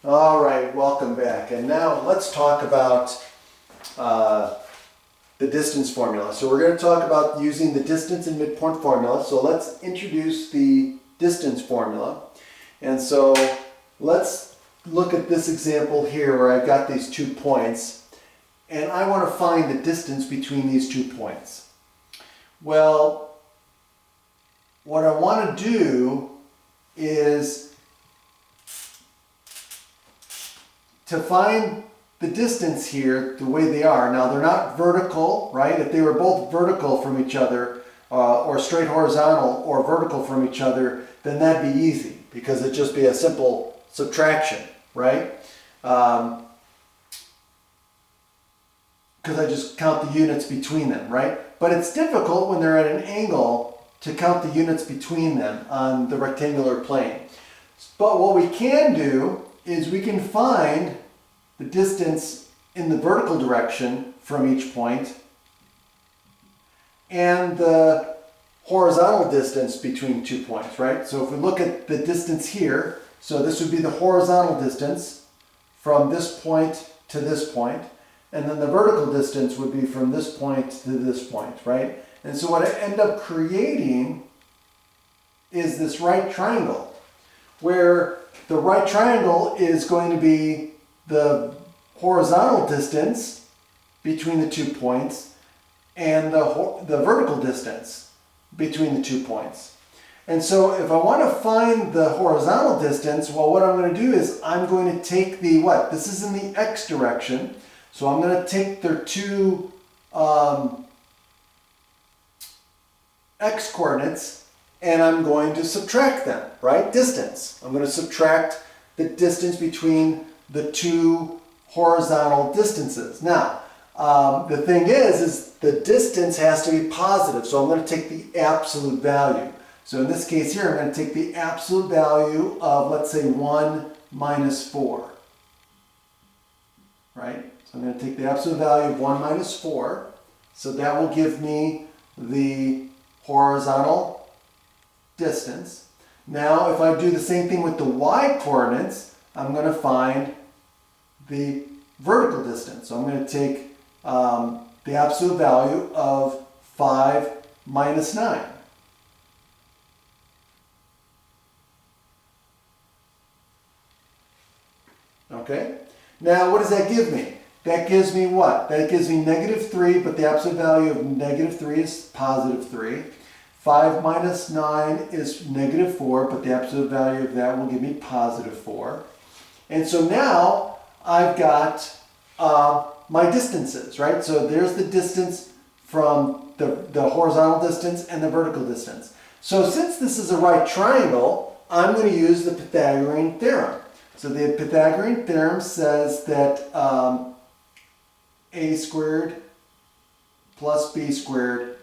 All right, welcome back. And now let's talk about the distance formula. So we're going to talk about using the distance and midpoint formula. So let's introduce the distance formula. And so let's look at this example here where I've got these 2 points. And I want to find the distance between these 2 points. Well, what I want to do is to find the distance here the way they are. Now they're not vertical, right? If they were both vertical from each other, or straight horizontal or vertical from each other, then that'd be easy because it'd just be a simple subtraction, right? Because I just count the units between them, right? But it's difficult when they're at an angle to count the units between them on the rectangular plane. But what we can do is we can find the distance in the vertical direction from each point and the horizontal distance between 2 points, right? So if we look at the distance here, so this would be the horizontal distance from this point to this point, and then the vertical distance would be from this point to this point, right? And so what I end up creating is this right triangle, where the right triangle is going to be the horizontal distance between the 2 points and the vertical distance between the 2 points. And so if I want to find the horizontal distance, well, what I'm going to do is I'm going to take the, this is in the x direction. So I'm going to take their 2 x coordinates and I'm going to subtract them, right? Distance. I'm going to subtract the distance between the 2 horizontal distances. Now, the thing is the distance has to be positive, so I'm going to take the absolute value. So in this case here, I'm going to take the absolute value of, let's say, 1 minus 4. Right? So I'm going to take the absolute value of 1 minus 4. So that will give me the horizontal distance. Now, if I do the same thing with the y coordinates, I'm going to find the vertical distance. So I'm going to take the absolute value of 5 minus 9. Okay? Now, what does that give me? That gives me what? That gives me -3, but the absolute value of -3 is +3. 5 minus 9 is -4, but the absolute value of that will give me +4. And so now I've got my distances, right? So there's the distance from the horizontal distance and the vertical distance. So since this is a right triangle, I'm going to use the Pythagorean theorem. So the Pythagorean theorem says that a squared plus b squared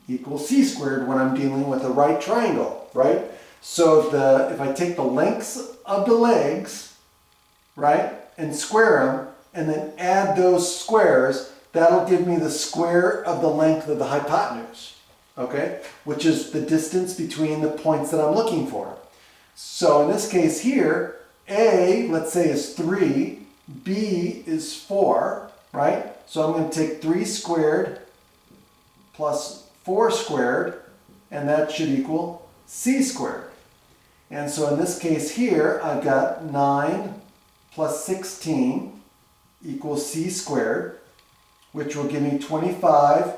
equals c squared when I'm dealing with a right triangle, right? So if I take the lengths of the legs, right, and square them, and then add those squares, that'll give me the square of the length of the hypotenuse, okay? Which is the distance between the points that I'm looking for. So in this case here, A, let's say, is 3, B is 4, right? So I'm going to take 3 squared plus 4 squared, and that should equal c squared. And so in this case here, I've got 9 plus 16 equals c squared, which will give me 25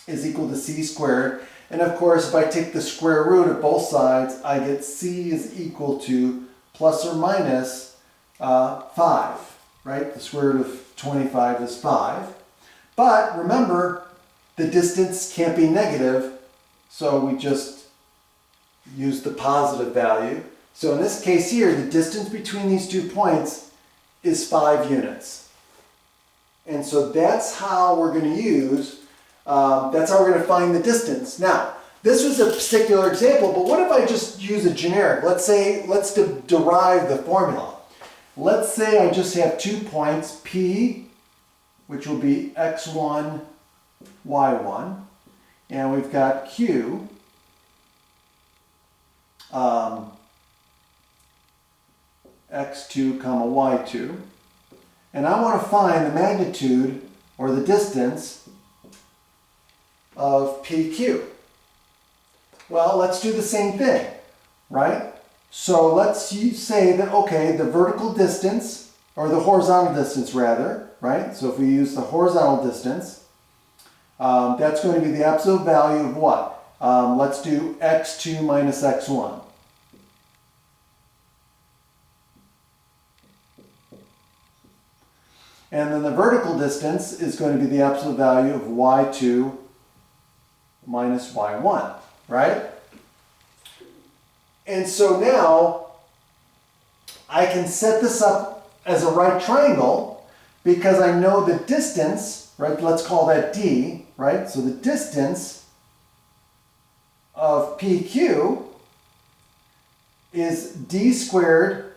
is equal to c squared. And of course, if I take the square root of both sides, I get c is equal to plus or minus 5, right? The square root of 25 is 5. But remember, the distance can't be negative, so we just use the positive value. So in this case here, the distance between these 2 points is 5 units. And so that's how we're going to use, that's how we're going to find the distance. Now, this was a particular example, but what if I just use a generic? Let's derive the formula. Let's say I just have 2 points, P, which will be x1, y1, and we've got Q, x2 comma y2. And I want to find the magnitude or the distance of PQ. Well, let's do the same thing, right? So let's say that, okay, the vertical distance, or the horizontal distance rather, right? So if we use the horizontal distance, that's going to be the absolute value of what? Let's do x2 minus x1. And then the vertical distance is going to be the absolute value of y2 minus y1, right? And so now I can set this up as a right triangle because I know the distance, right? Let's call that d, right? So the distance of PQ is d squared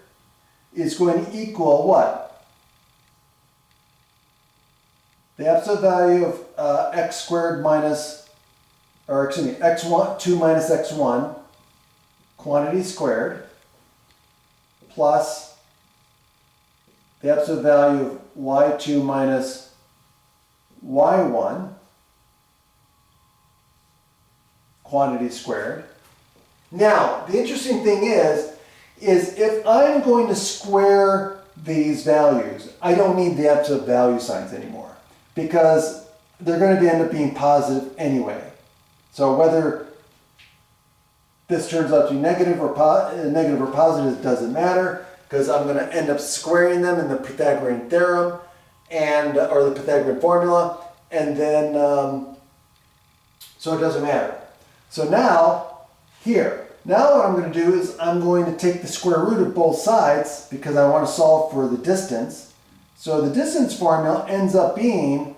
is going to equal what? The absolute value of x squared minus, or excuse me, x1, 2 minus x1, quantity squared, plus the absolute value of y2 minus y1, quantity squared. Now, the interesting thing is if I'm going to square these values, I don't need the absolute value signs anymore because they're going to end up being positive anyway. So whether this turns out to be negative or positive doesn't matter because I'm going to end up squaring them in the Pythagorean theorem and or the Pythagorean formula, and then so it doesn't matter. So now what I'm going to do is I'm going to take the square root of both sides because I want to solve for the distance. So the distance formula ends up being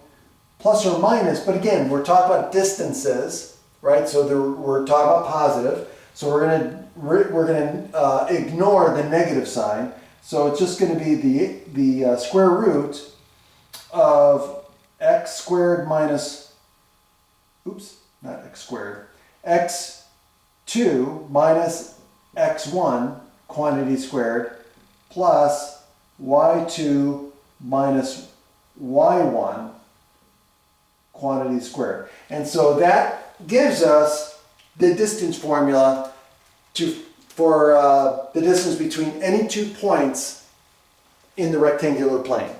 plus or minus, but again, we're talking about distances, right? So we're talking about positive. So we're going to ignore the negative sign. So it's just going to be the square root of x squared minus, oops, not x squared, x2 minus x1 quantity squared plus y2 minus y1 quantity squared. And so that gives us the distance formula for the distance between any 2 points in the rectangular plane.